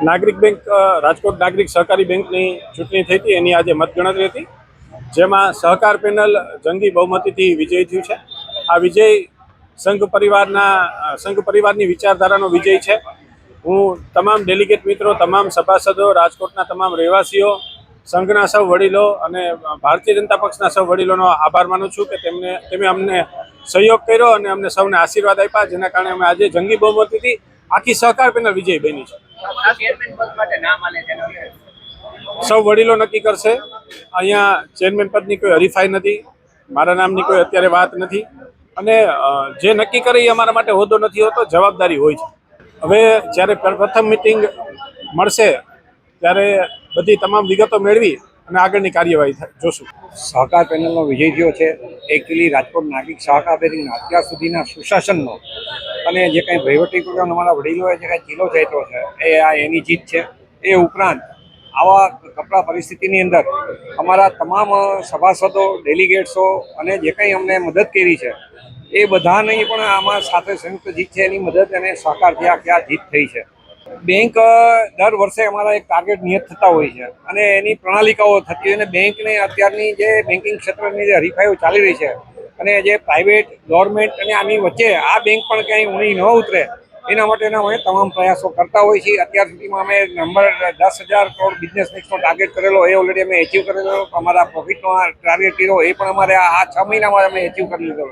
નાગરિક બેંક રાજકોટ નાગરિક સહકારી બેંકની ચૂંટણી થઈ હતી, એની આજે મતગણતરી હતી, જેમાં સહકાર પેનલ જંગી બહુમતીથી વિજયી થયું છે. આ વિજય સંઘ પરિવારની વિચારધારાનો વિજય છે. હું તમામ ડેલિગેટ મિત્રો, તમામ સભાસદો, રાજકોટના તમામ રહેવાસીઓ, સંઘના સૌ વડીલો અને ભારતીય જનતા પક્ષના સૌ વડીલોનો આભાર માનું છું કે તેમે અમને સહયોગ કર્યો અને અમને સૌને આશીર્વાદ આપ્યા, જેના કારણે અમે આજે જંગી બહુમતીથી આખી સહકાર પેનલ વિજય બની છે. સૌ વડીલો નક્કી કરશે. અહીંયા ચેરમેન પદની કોઈ હરીફાઈ નથી, મારા નામની કોઈ અત્યારે વાત નથી, અને જે નક્કી કરે એ અમારા માટે હોદ્દો નથી હોતો, જવાબદારી હોય છે. હવે જ્યારે પ્રથમ મિટિંગ મળશે ત્યારે બધી તમામ વિગતો મેળવી અને આગળની કાર્યવાહી જોશું. સહકાર પેનલનો વિજય થયો છે. એકચ્યુઅલી રાજકોટ નાગરિક સહકાર બેંકના અત્યાર સુધીના સુશાસનનો અને જે કંઈ વહીવટી પ્રક્રિયાનો અમારા વડીલોએ જે કાંઈ ચીલો ચાટ્યો છે એ એની જીત છે. એ ઉપરાંત આવા કપરા પરિસ્થિતિની અંદર અમારા તમામ સભાસદો, ડેલિગેટ્સો અને જે કંઈ અમને મદદ કરી છે એ બધાની પણ આમાં સાથે સંયુક્ત જીત છે. એની મદદ અને સહકારથી આ જીત થઈ છે. બેંક દર વર્ષે અમારા એક ટાર્ગેટ નિયત થતા હોય છે અને એની પ્રણાલિકાઓ થતી હોય, અને બેંકને અત્યારની જે બેન્કિંગ ક્ષેત્રની જે હરીફાઈઓ ચાલી રહી છે અને જે પ્રાઇવેટ, ગવર્મેન્ટ અને આની વચ્ચે આ બેંક પણ ક્યાંય ઊણી ન ઉતરે એના માટેના અમે તમામ પ્રયાસો કરતા હોઈએ છીએ. અત્યાર સુધીમાં અમે નંબર 10,000 કરોડ બિઝનેસ મિક્સનો ટાર્ગેટ કરેલો એ ઓલરેડી અમે એચીવ કરેલો. અમારા પ્રોફિટનો ટાર્ગેટ કર્યો એ પણ અમારે આ 6 મહિનામાં અમે એચીવ કરી લીધો.